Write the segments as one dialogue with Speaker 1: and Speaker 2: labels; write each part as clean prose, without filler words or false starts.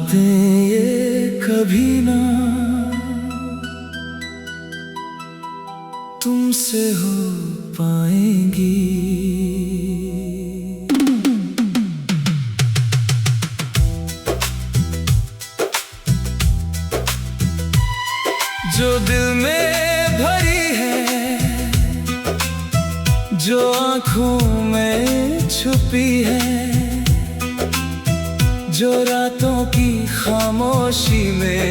Speaker 1: बातें ये कभी ना तुमसे हो पाएंगी। जो दिल में भरी है, जो आँखों में छुपी है, जो रातों की खामोशी में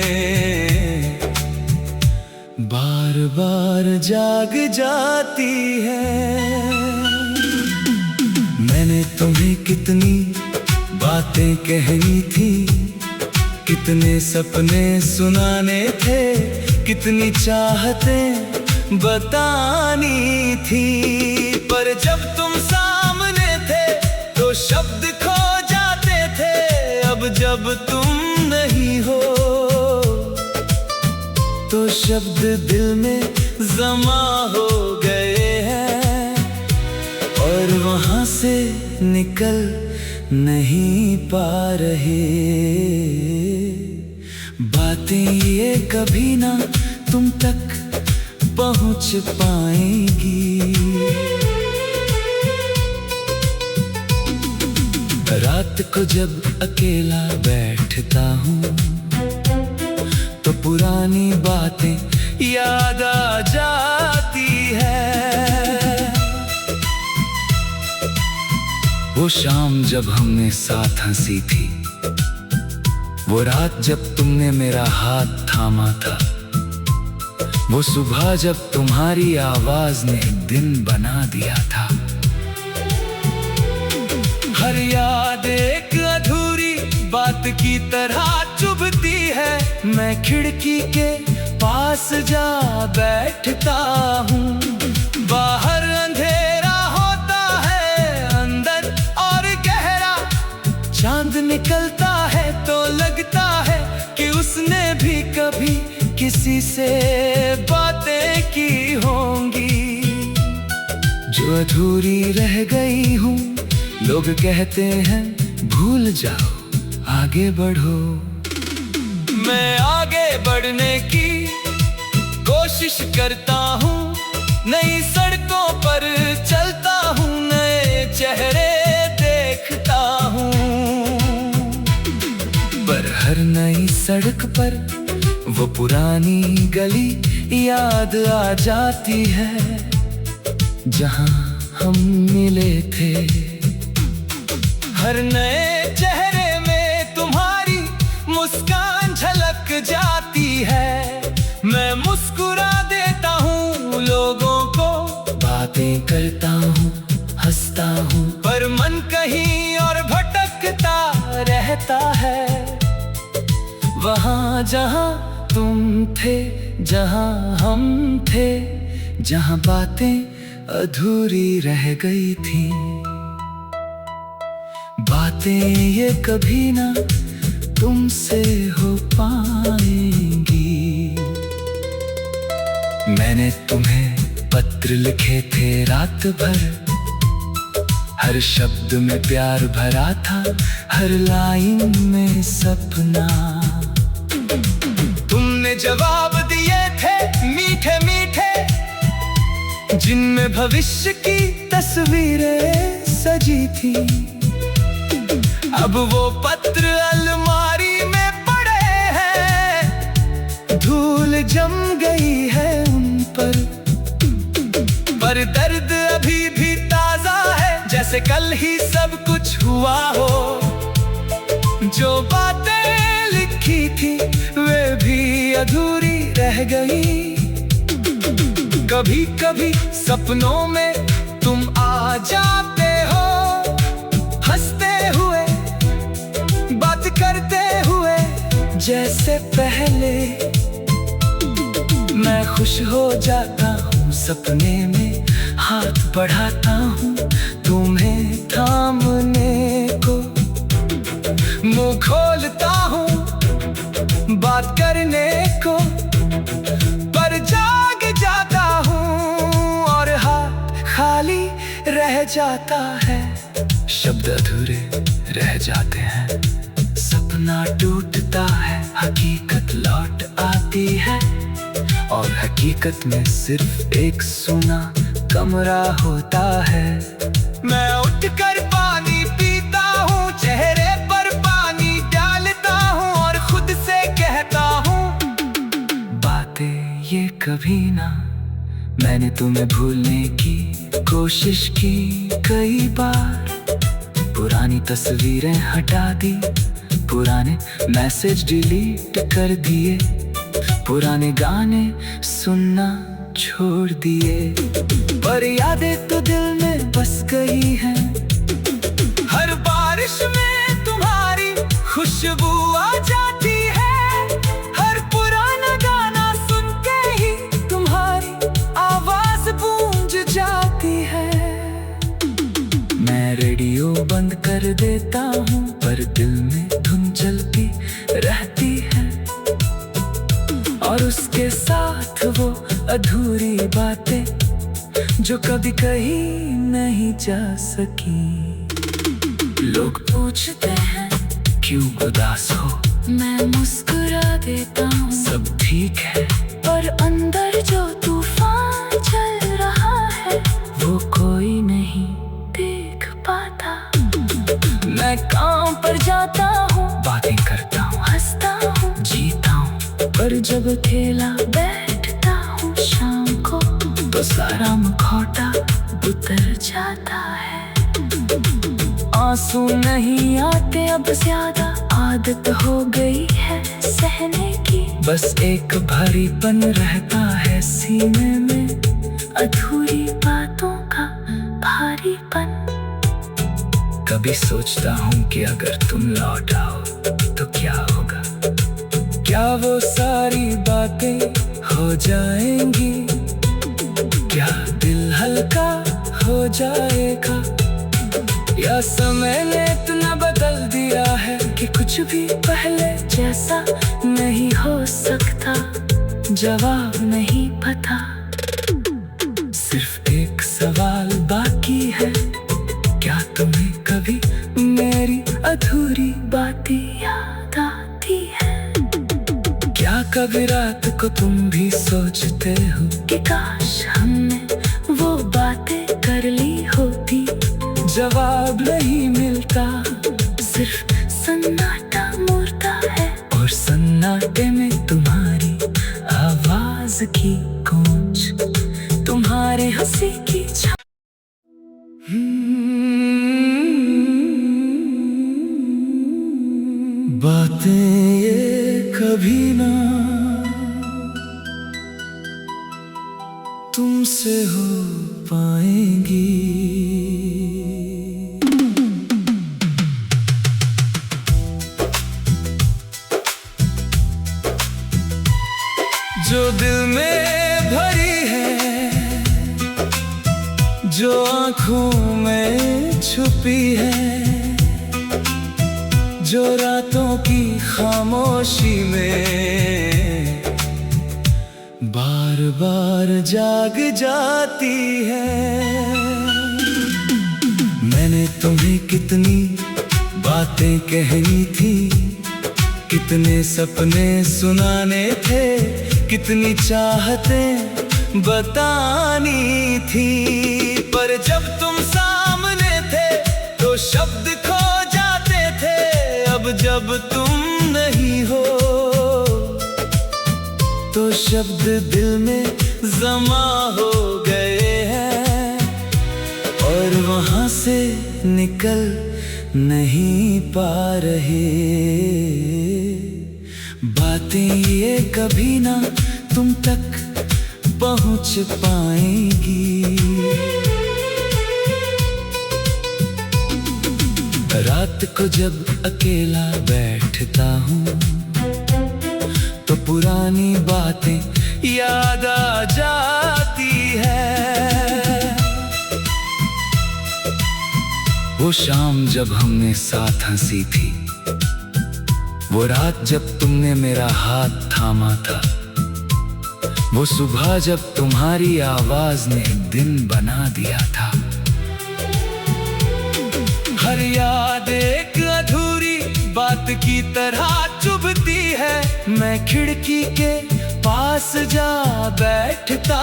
Speaker 1: बार बार जाग जाती है। मैंने तुम्हें कितनी बातें कहनी थी, कितने सपने सुनाने थे, कितनी चाहतें बतानी थी। पर जब तुम सामने थे तो शब्द खो जाते थे। अब जब तुम नहीं हो तो शब्द दिल में जमा हो गए हैं और वहां से निकल नहीं पा रहे। बातें ये कभी ना तुम तक पहुंच पाएंगी। रात को जब अकेला बैठता हूँ तो पुरानी बातें याद आ जाती है। वो शाम जब हमने साथ हंसी थी, वो रात जब तुमने मेरा हाथ थामा था, वो सुबह जब तुम्हारी आवाज ने दिन बना दिया था। हर याद एक अधूरी बात की तरह चुभती है। मैं खिड़की के पास जा बैठता हूँ। बाहर अंधेरा होता है, अंदर और गहरा चांद निकलता है तो लगता है कि उसने भी कभी किसी से बातें की होंगी। जो अधूरी रह गई हूँ, लोग कहते हैं भूल जाओ, आगे बढ़ो। मैं आगे बढ़ने की कोशिश करता हूँ, नई सड़कों पर चलता हूँ, नए चेहरे देखता हूँ। पर हर नई सड़क पर वो पुरानी गली याद आ जाती है, जहाँ हम मिले थे। हर नए चेहरे में तुम्हारी मुस्कान झलक जाती है। मैं मुस्कुरा देता हूँ लोगों को, बातें करता हूँ, हंसता हूँ, पर मन कहीं और भटकता रहता है। वहाँ जहाँ तुम थे, जहाँ हम थे, जहाँ बातें अधूरी रह गई थी। बातें ये कभी ना तुमसे हो पाएंगी। मैंने तुम्हें पत्र लिखे थे रात भर, हर शब्द में प्यार भरा था, हर लाइन में सपना। तुमने जवाब दिए थे मीठे मीठे, जिनमें भविष्य की तस्वीरें सजी थी। अब वो पत्र अलमारी में पड़े हैं, धूल जम गई है उन पर दर्द अभी भी ताजा है, जैसे कल ही सब कुछ हुआ हो। जो बातें लिखी थी वे भी अधूरी रह गई। कभी कभी सपनों में तुम आ जाते हो, हंसते हुए, बात करते हुए जैसे पहले। मैं खुश हो जाता हूँ सपने में, हाथ बढ़ाता हूँ तुम्हें थामने को। मुंह खोलता हूँ बात करने को, पर जाग जाता हूँ और हाथ खाली रह जाता है। शब्द अधूरे रह जाते हैं, सपने सपना टूटता है, हकीकत लौट आती है, और हकीकत में सिर्फ एक सूना कमरा होता है। मैं उठकर पानी पीता हूँ, चेहरे पर पानी डालता हूँ और खुद से कहता हूँ बातें ये कभी ना। मैंने तुम्हें भूलने की कोशिश की कई बार, पुरानी तस्वीरें हटा दी, पुराने मैसेज डिलीट कर दिए, पुराने गाने सुनना छोड़ दिए, पर यादें तो दिल में बस गई हैं। हर बारिश में तुम्हारी खुशबू आ जाती है, हर पुराना गाना सुन के ही तुम्हारी आवाज गूंज जाती है। मैं रेडियो बंद कर देता हूँ, पर दिल में धुन चलती रहती है, और उसके साथ वो अधूरी बातें जो कभी कही नहीं जा सकी। लोग पूछते हैं क्यों उदास हो, मैं मुस्कुरा देता हूँ सब ठीक है, पर अंदर जो तूफान चल रहा है वो कोई नहीं देख पाता। मैं काम पर जाता हूँ, बातें करता हूँ, हंसता हूँ, जीता हूँ, पर जब अकेला बैठता हूँ शाम को तो सारा मुखौटा उतर जाता है। आंसू नहीं आते अब ज्यादा, आदत हो गई है सहने की, बस एक भारीपन रहता है सीने में, अधूरी बातों का भारीपन। कभी सोचता हूँ कि अगर तुम लौट आओ तो क्या होगा, क्या वो सारी बातें हो जाएंगी, क्या दिल हल्का हो जाएगा, या समय ने इतना बदल दिया है कि कुछ भी पहले जैसा नहीं हो सकता। जवाब नहीं पता, सिर्फ एक सवाल बाकी है, क्या तुम्हें कभी मेरी अधूरी बातें याद आती है? क्या कभी रात को तुम भी सोचते हो कि काश हमने वो बातें कर ली होती? जवाब नहीं मिलता, सिर्फ सन्नाटा मुड़ता है, और सन्नाटे में तुम्हारी आवाज की गूंज, तुम्हारे हंसी की छाप। बातें ये कभी ना तुमसे हो पाएंगी। जो दिल में भरी है, जो आँखों में छुपी है, जो रातों की खामोशी में बार बार जाग जाती है। मैंने तुम्हें कितनी बातें कहनी थी, कितने सपने सुनाने थे, कितनी चाहतें बतानी थी, पर जब तुम सामने थे तो शब्द खो जाते थे। अब जब तुम नहीं हो तो शब्द दिल में जमा हो गए हैं, और वहां से निकल नहीं पा रहे। बातें ये कभी ना तुम तक पहुंच पाएंगी। रात को जब अकेला बैठता हूँ तो पुरानी बातें याद आ जाती है। वो शाम जब हमने साथ हंसी थी, वो रात जब तुमने मेरा हाथ थामा था, वो सुबह जब तुम्हारी आवाज ने दिन बना दिया था। हर याद एक अधूरी बात की तरह चुभती है। मैं खिड़की के पास जा बैठता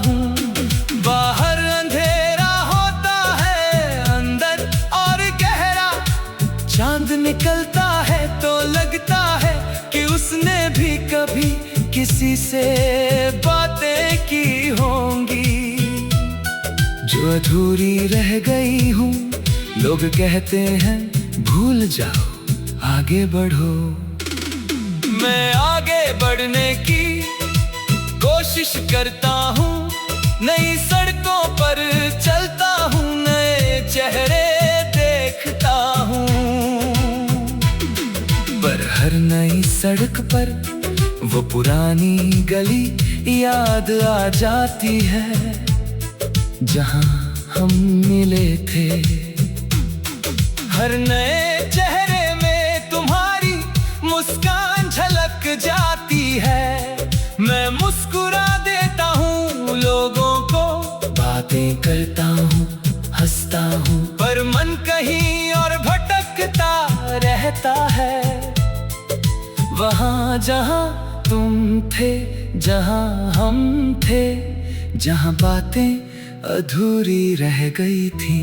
Speaker 1: हूँ। बाहर अंधेरा होता है, अंदर और गहरा। चांद निकलता है तो लगता है कि उसने भी कभी किसी से बातें की होंगी जो अधूरी रह गई हूँ। लोग कहते हैं भूल जाओ, आगे बढ़ो। मैं आगे बढ़ने की कोशिश करता हूँ, नई सड़कों पर चलता हूँ, नए चेहरे देखता हूँ। पर हर नई सड़क पर वो पुरानी गली याद आ जाती है जहाँ हम मिले थे। हर नए चेहरे में तुम्हारी मुस्कान झलक जाती है। मैं मुस्कुरा देता हूँ लोगों को, बातें करता हूँ, हंसता हूँ, पर मन कहीं और भटकता रहता है। वहाँ जहाँ तुम थे, जहाँ हम थे, जहाँ बातें अधूरी रह गई थी।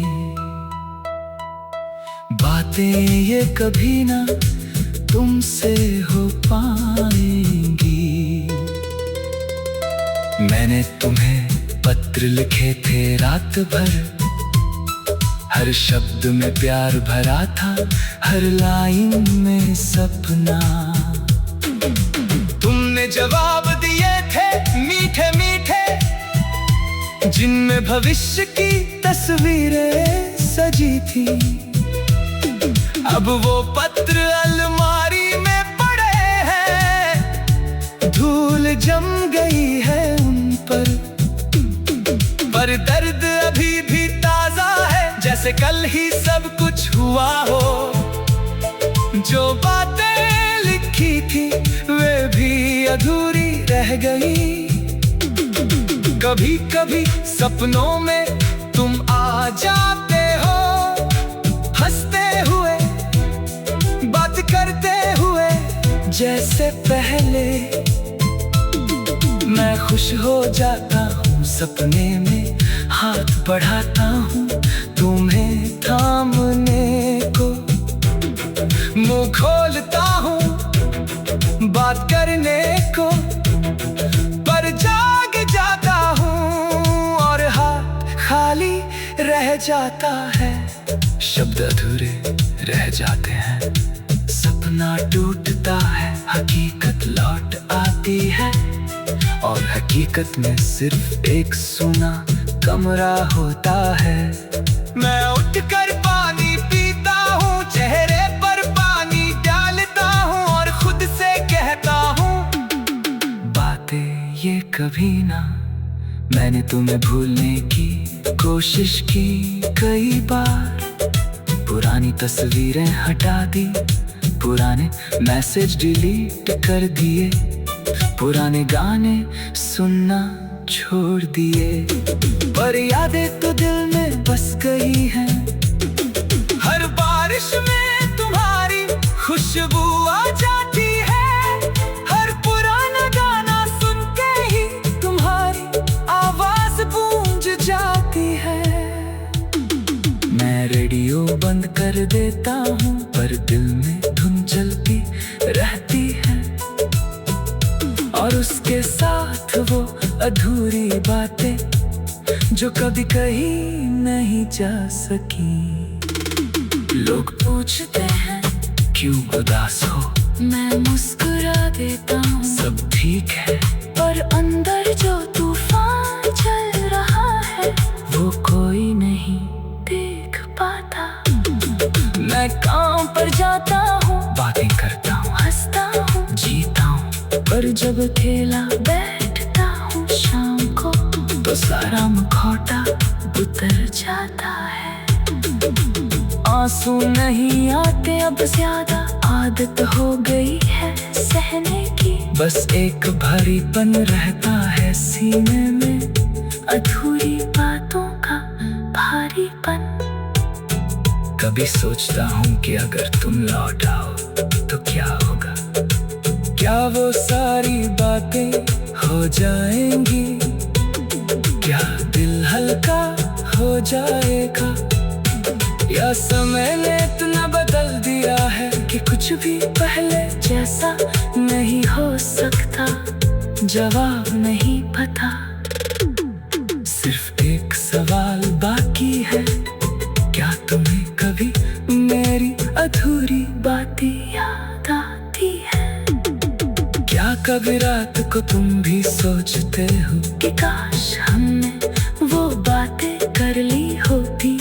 Speaker 1: बातें ये कभी ना तुमसे हो पाएंगी। मैंने तुम्हें पत्र लिखे थे रात भर, हर शब्द में प्यार भरा था, हर लाइन में सपना। तुमने जवाब दिए थे मीठे मीठे, जिनमें भविष्य की तस्वीरें सजी थी। अब वो पत्र अलमारी में पड़े हैं, धूल जम गई है उन पर दर्द अभी भी ताजा है, जैसे कल ही सब कुछ हुआ हो। जो बातें लिखी थी वे भी अधूरी रह गई। कभी कभी सपनों में तुम आ जाते हो, हंसते हुए, बात करते हुए जैसे पहले। मैं खुश हो जाता हूँ, सपने में हाथ बढ़ाता हूँ तुम्हें थामने को। मुंह खोलता हूँ बात करने को, पर जाग जाता हूँ और हाथ खाली रह जाता है। शब्द अधूरे रह जाते हैं, सपना टूटता है, हकीकत लौट आती है। और हकीकत में सिर्फ एक सूना कमरा होता है। मैं उठकर पानी पीता हूँ, चेहरे पर पानी डालता हूँ और खुद से कहता हूँ बातें ये कभी ना। मैंने तुम्हें भूलने की कोशिश की कई बार, पुरानी तस्वीरें हटा दी, पुराने मैसेज डिलीट कर दिए, पुराने गाने सुनना छोड़ दिए। पर यादें तो दिल में बस गई हैं। हर बारिश में तुम्हारी खुशबू आ जाती है, हर पुराना गाना सुन के ही तुम्हारी आवाज गूंज जाती है। मैं रेडियो बंद कर देता हूँ, पर दिल में धुन चलती रहती है। और उसके साथ वो अधूरी बातें जो कभी कही नहीं जा सकी। लोग पूछते हैं क्यों उदास हो, मैं मुस्कुरा देता हूँ सब ठीक है। पर अंदर जो तूफान चल रहा है वो कोई नहीं देख पाता। मैं काम पर जाता हूँ, बातें करता हूँ, हंसता हूँ, जीता हूँ, पर जब अकेला बैठता हूँ शाम को तो सारा मुखौटा उतर जाता है। आंसू नहीं आते अब ज्यादा, आदत हो गई है सहने की। बस एक भारीपन रहता है सीने में, अधूरी बातों का भारीपन। कभी सोचता हूँ कि अगर तुम लौट आओ तो क्या होगा। क्या वो सारी बातें हो जाएंगी, क्या दिल हल्का हो जाएगा, या समय ने इतना बदल दिया है कि कुछ भी पहले जैसा नहीं हो सकता। जवाब नहीं पता, सिर्फ एक सवाल बाकी है, क्या तुम्हें कभी मेरी अधूरी बातें याद आती है? क्या कभी रात को तुम भी सोचते हो कि काश हमने वो बातें कर ली होती?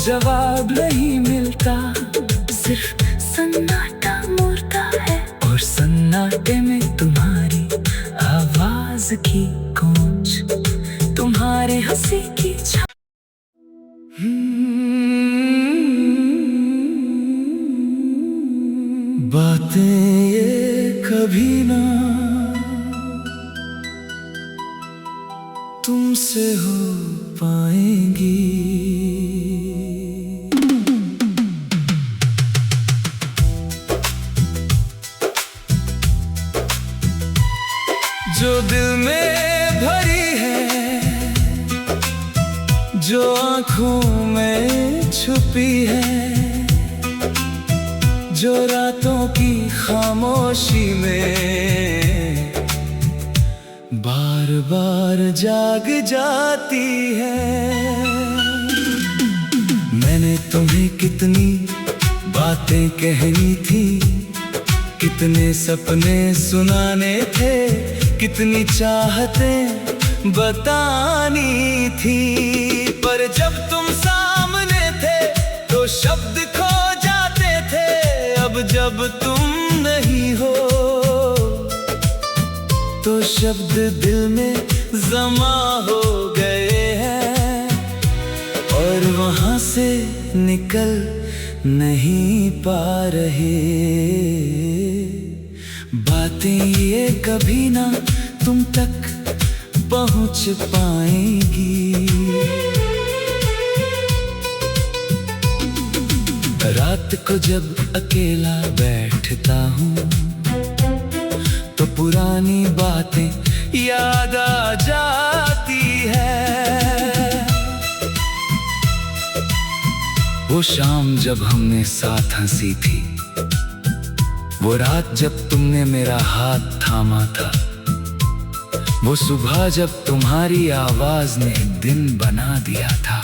Speaker 1: जवाब नहीं मिलता, सिर्फ सन्नाटा मुड़ता है, और सन्नाटे में तुम्हारी आवाज की गूंज, तुम्हारे हंसी की छाप। बातें ये कभी ना तुमसे हो पाएंगी। जो दिल में भरी है, जो आँखों में छुपी है, जो रातों की खामोशी में बार बार जाग जाती है। मैंने तुम्हें कितनी बातें कहनी थी, कितने सपने सुनाने थे, कितनी चाहतें बतानी थी, पर जब तुम सामने थे तो शब्द खो जाते थे। अब जब तुम नहीं हो तो शब्द दिल में जमा हो गए हैं, और वहां से निकल नहीं पा रहे। बातें ये कभी ना तुम तक पहुंच पाएंगी। रात को जब अकेला बैठता हूँ तो पुरानी बातें याद आ जाती है। वो शाम जब हमने साथ हंसी थी, वो रात जब तुमने मेरा हाथ थामा था, वो सुबह जब तुम्हारी आवाज ने दिन बना दिया था।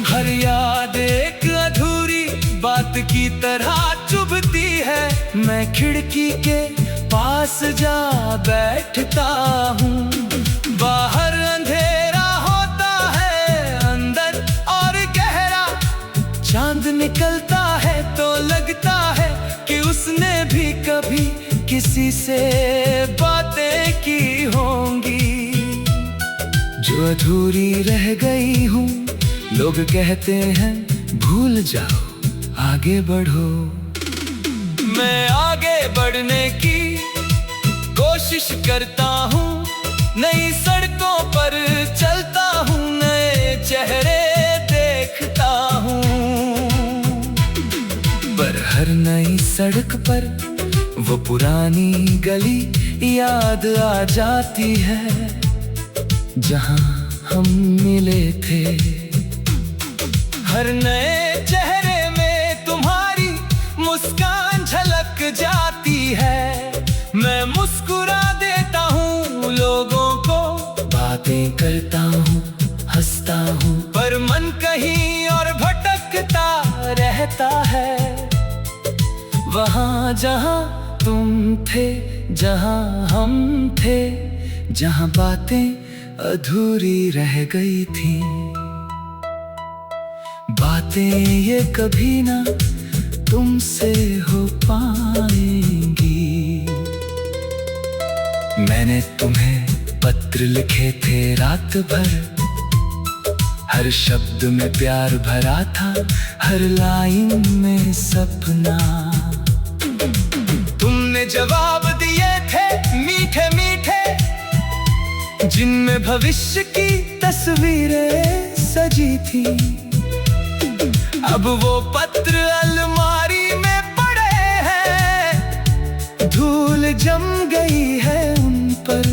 Speaker 1: हर याद एक अधूरी बात की तरह चुभती है। मैं खिड़की के पास जा बैठता हूँ, बाहर अंधेरा होता है, अंदर और गहरा चांद निकलता है तो लगता है कि उसने भी कभी किसी से बातें की होंगी। जो अधूरी रह गई हूँ, लोग कहते हैं भूल जाओ, आगे बढ़ो। मैं आगे बढ़ने की कोशिश करता हूँ, नई सड़कों पर चलता हूँ, नए चेहरे देखता हूँ, पर हर नई सड़क पर वो पुरानी गली याद आ जाती है, जहाँ हम मिले थे। हर नए चेहरे में तुम्हारी मुस्कान झलक जाती है। मैं मुस्कुरा देता हूँ लोगों को, बातें करता हूँ, हंसता हूँ, पर मन कहीं और भटकता रहता है। वहाँ जहाँ तुम थे, जहाँ हम थे, जहाँ बातें अधूरी रह गई थी। बातें ये कभी ना तुमसे हो पाएंगी। मैंने तुम्हें पत्र लिखे थे रात भर, हर शब्द में प्यार भरा था, हर लाइन में सपना। तुमने जवाब दिए थे मीठे मीठे, जिनमें भविष्य की तस्वीरें सजी थी। अब वो पत्र अलमारी में पड़े हैं, धूल जम गई है उन पर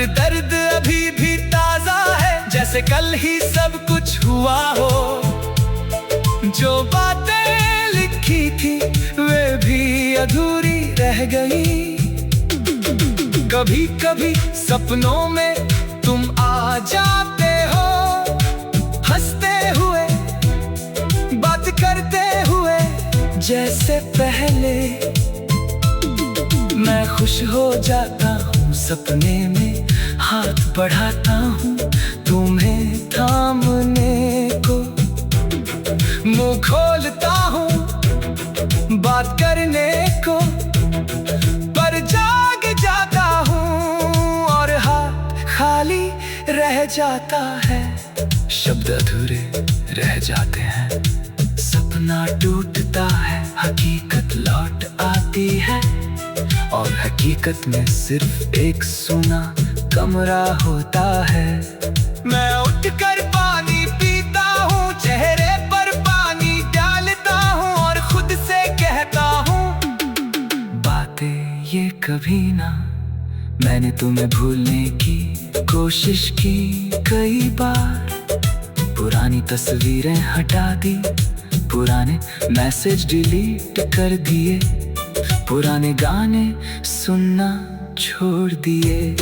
Speaker 1: दर्द अभी भी ताजा है, जैसे कल ही सब कुछ हुआ हो। जो बातें लिखी थी वे भी अधूरी रह गई। कभी कभी सपनों में तुम आ जाते हो, हंसते हुए, बात करते हुए जैसे पहले। मैं खुश हो जाता हूँ सपने में, हाथ बढ़ाता हूँ तुम्हें थामने को, मुंह खोलता हूँ बात करने को, पर जाग जाता हूँ और हाथ खाली रह जाता है। शब्द अधूरे रह जाते हैं, सपना टूटता है, हकीकत लौट आती है, और हकीकत में सिर्फ एक सूना कमरा होता है। मैं उठकर पानी पीता हूँ, चेहरे पर पानी डालता हूँ और खुद से कहता हूँ बातें ये कभी ना। मैंने तुम्हें भूलने की कोशिश की कई बार, पुरानी तस्वीरें हटा दी, पुराने मैसेज डिलीट कर दिए, पुराने गाने सुनना छोड़ दिए,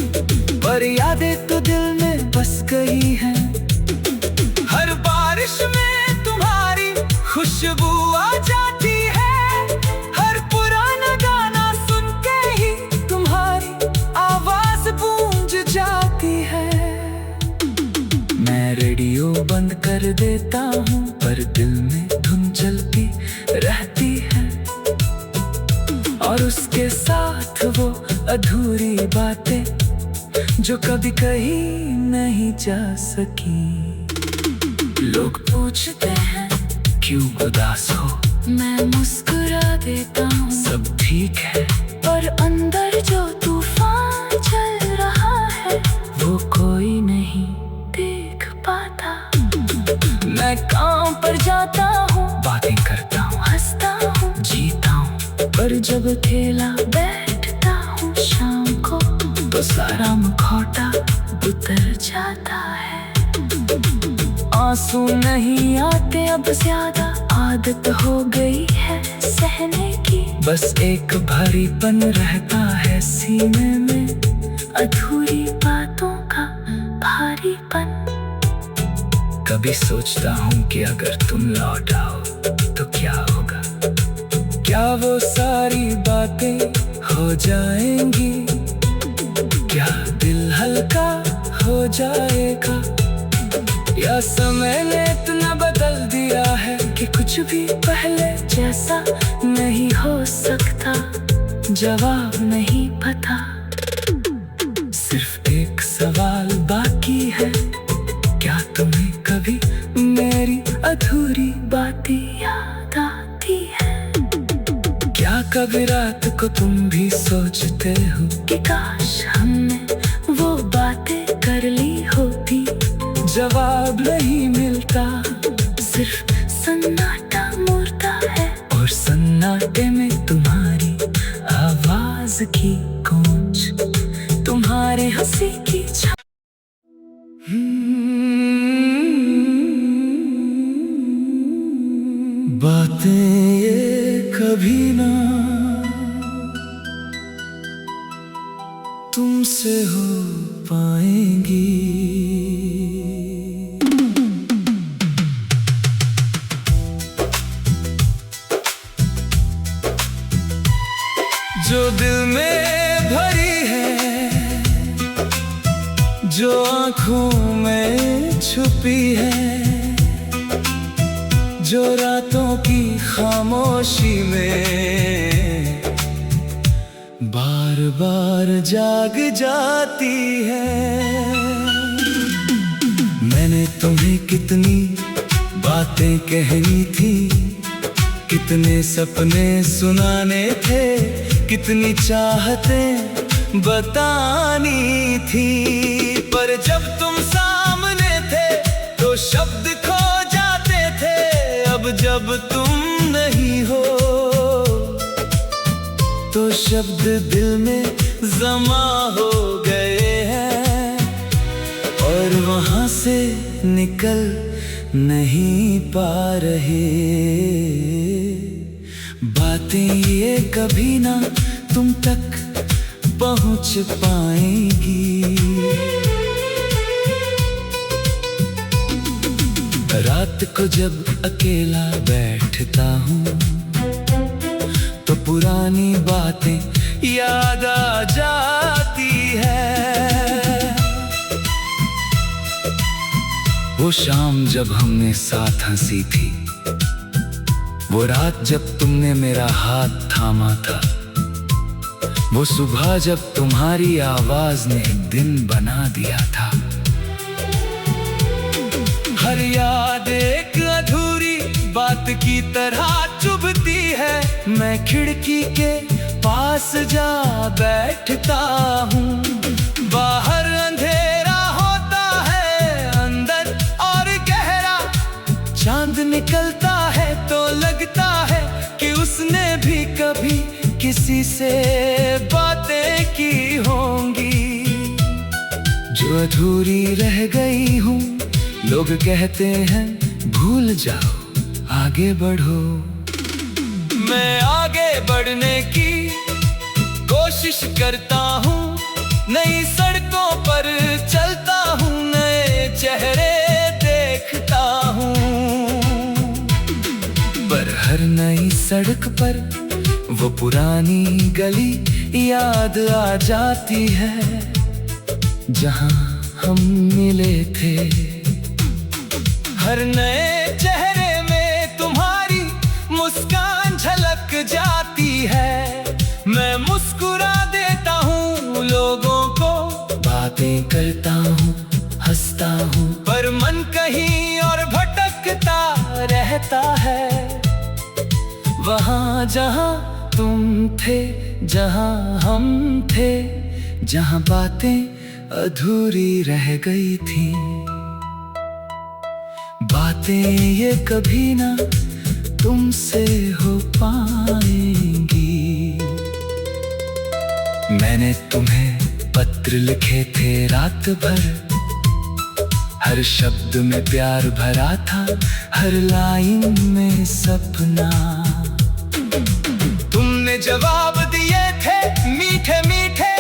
Speaker 1: पर यादें तो दिल में बस गई हैं। हर बारिश में तुम्हारी खुशबू आ जाती है, हर पुराना गाना सुन के ही तुम्हारी आवाज गूंज जाती है। मैं रेडियो बंद कर देता हूँ, पर दिल में धुन चलती रहती है, और उसके साथ वो अधूरी बातें जो कभी कही नहीं जा सकी। लोग पूछते हैं क्यों उदास हो, मैं मुस्कुरा देता हूँ सब ठीक है, पर अंदर जो तूफान चल रहा है वो कोई नहीं देख पाता। मैं काम पर जाता हूँ, बातें करता हूँ, हंसता हूँ, जीता हूँ, पर जब अकेला बैठता हूँ शाम को तो सारा मुखौटा उतर जाता है। आंसू नहीं आते अब ज्यादा, आदत हो गई है सहने की, बस एक भारीपन रहता है सीने में, अधूरी बातों का भारीपन। कभी सोचता हूँ कि अगर तुम लौट आओ तो क्या होगा, क्या वो सारी बातें हो जाएंगी, क्या दिल हल्का हो जाएगा, या समय ने इतना बदल दिया है कि कुछ भी पहले जैसा नहीं हो सकता। जवाब नहीं पता, सिर्फ एक सवाल बाकी है, क्या तुम्हें कभी मेरी अधूरी बातें याद आती है? क्या कभी रात को तुम भी सोचते हो कि काश हमने वो बातें कर ली होती? जवाब नहीं मिलता, सिर्फ सन्नाटा मुड़ता है, और सन्नाटे में तुम्हारी आवाज की गूंज, तुम्हारे हंसी की
Speaker 2: बातें ये कभी ना तुमसे हो पाएंगी।
Speaker 1: जो दिल में भरी है, जो आँखों में छुपी है, जो रातों की खामोशी में बार बार जाग जाती है। मैंने तुम्हें कितनी बातें कहनी थी, कितने सपने सुनाने थे, कितनी चाहतें बतानी थी, पर जब तुम सामने थे तो शब्द खो जाते थे,
Speaker 2: अब तुम नहीं हो तो शब्द दिल में जमा हो गए हैं और वहां से निकल नहीं पा रहे। बातें ये कभी ना तुम तक पहुंच पाएंगी। रात को जब अकेला बैठता हूँ तो पुरानी बातें याद आ जाती है। वो शाम जब हमने साथ हंसी थी, वो रात जब तुमने मेरा हाथ थामा था, वो सुबह जब तुम्हारी आवाज ने दिन बना दिया था। हर याद एक अधूरी बात की तरह चुभती है। मैं खिड़की के पास जा बैठता हूँ, बाहर अंधेरा होता है, अंदर और गहरा चांद निकलता है तो लगता है कि उसने भी कभी किसी से बातें की होंगी। जो अधूरी रह गई हूँ, लोग कहते हैं भूल जाओ, आगे बढ़ो। मैं आगे बढ़ने की कोशिश करता हूँ, नई सड़कों पर चलता हूँ, नए चेहरे देखता हूँ। पर हर नई सड़क पर वो पुरानी गली याद आ जाती है, जहाँ हम मिले थे। हर नए चेहरे में तुम्हारी मुस्कान झलक जाती है। मैं मुस्कुरा देता हूँ लोगों को, बातें करता हूँ, हंसता हूँ, पर मन कहीं और भटकता रहता है। वहाँ जहाँ तुम थे, जहाँ हम थे, जहाँ बातें अधूरी रह गई थी। बातें ये कभी ना तुमसे हो पाएंगी। मैंने तुम्हें पत्र लिखे थे रात भर, हर शब्द में प्यार भरा था, हर लाइन में सपना। तुमने जवाब दिए थे मीठे मीठे,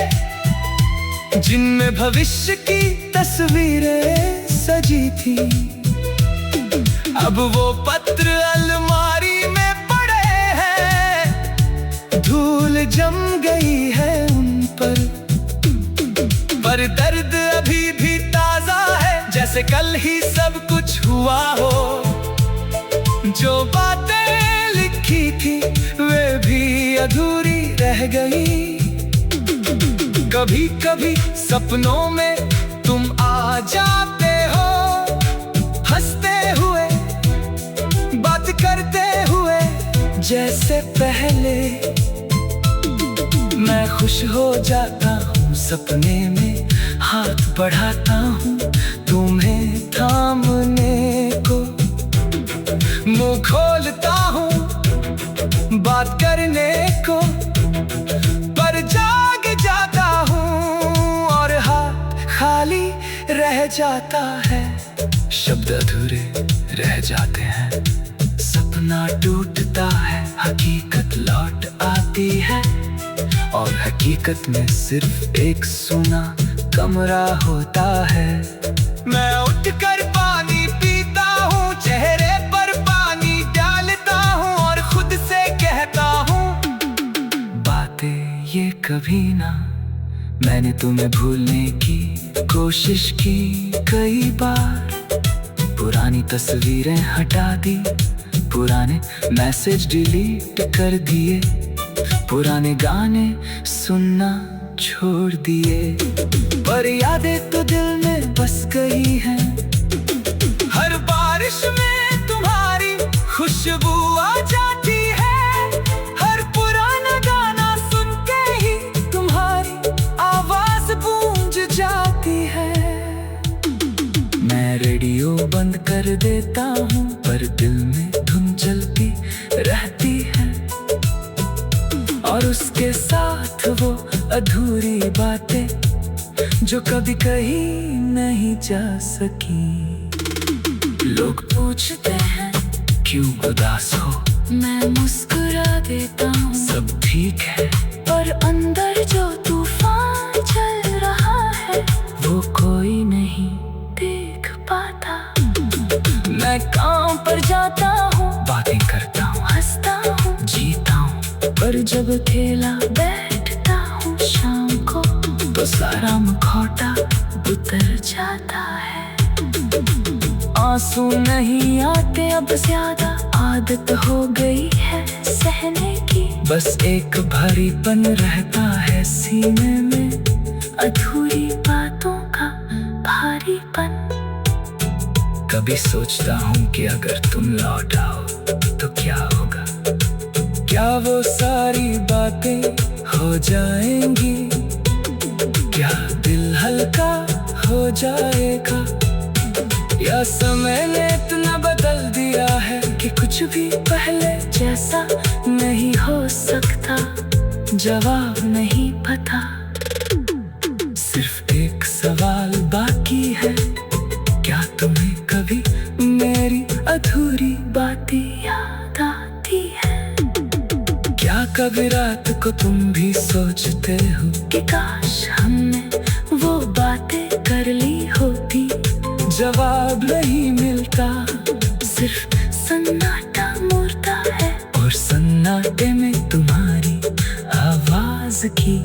Speaker 2: जिनमें भविष्य की तस्वीरें सजी थी। अब वो पत्र अलमारी में पड़े हैं, धूल जम गई है उन पर दर्द अभी भी ताजा है, जैसे कल ही सब कुछ हुआ हो। जो बातें लिखी थी वे भी अधूरी रह गई। कभी कभी सपनों में तुम आ जाते हो, हंसते हुए, बात करते हुए जैसे पहले। मैं खुश हो जाता हूँ सपने में, हाथ बढ़ाता हूँ तुम्हें थामने को। मुंह खोलता हूँ बात करने को, पर जाग जाता हूँ और हाथ खाली रह जाता है। शब्द अधूरे रह जाते हैं, सपना टूटता है, हकीकत लौट आती है। और हकीकत में सिर्फ एक सूना कमरा होता है। मैं उठकर पानी पीता हूँ, चेहरे पर पानी डालता हूँ और खुद से कहता हूँ, बातें ये कभी ना। मैंने तुम्हें भूलने की कोशिश की कई बार, पुरानी तस्वीरें हटा दी, पुराने मैसेज डिलीट कर दिए, पुराने गाने सुनना छोड़ दिए। पर यादें तो दिल में बस गई हैं, हर बारिश में तुम्हारी खुशबू आ जाती है। हर पुराना गाना सुन के ही तुम्हारी आवाज गूंज जाती है। मैं रेडियो बंद कर देता हूँ, पर दिल में धुन जलती रहती है, और उसके साथ वो अधूरी बातें जो कभी कही नहीं जा सकी। लोग पूछते हैं क्यों उदास हो,
Speaker 3: मैं मुस्कुरा देता हूँ
Speaker 2: सब ठीक है,
Speaker 3: पर अंदर जो तूफान चल रहा है
Speaker 2: वो कोई नहीं
Speaker 3: देख पाता।
Speaker 2: मैं काम पर जाता हूँ, बातें करता हूँ,
Speaker 3: हंसता हूँ,
Speaker 2: जीता हूँ,
Speaker 3: पर जब अकेला बैठता हूँ शाम को
Speaker 2: तो सारा
Speaker 3: मुखौटा उतर जाता है।
Speaker 2: आंसू नहीं आते
Speaker 3: अब ज्यादा आदत हो गई है सहने की,
Speaker 2: बस एक भारीपन रहता है सीने में,
Speaker 3: अधूरी बातों का भारीपन।
Speaker 2: कभी सोचता हूँ कि अगर तुम लौट आओ तो क्या होगा, क्या वो सारी बातें हो जाएंगी, क्या दिल हल्का हो जाएगा, या समय ने इतना बदल दिया है कि कुछ भी पहले
Speaker 3: जैसा नहीं हो सकता,
Speaker 2: जवाब नहीं
Speaker 3: पता।
Speaker 2: सिर्फ एक सवाल बाकी है, क्या तुम्हें कभी मेरी अधूरी
Speaker 3: बातें याद आती है,
Speaker 2: क्या कभी रात को तुम भी सोचते हो
Speaker 3: कि काश हमने वो बातें कर ली होती।
Speaker 2: जवाब नहीं मिलता,
Speaker 3: सिर्फ सन्नाटा मुड़ता है,
Speaker 2: और सन्नाटे में तुम्हारी आवाज की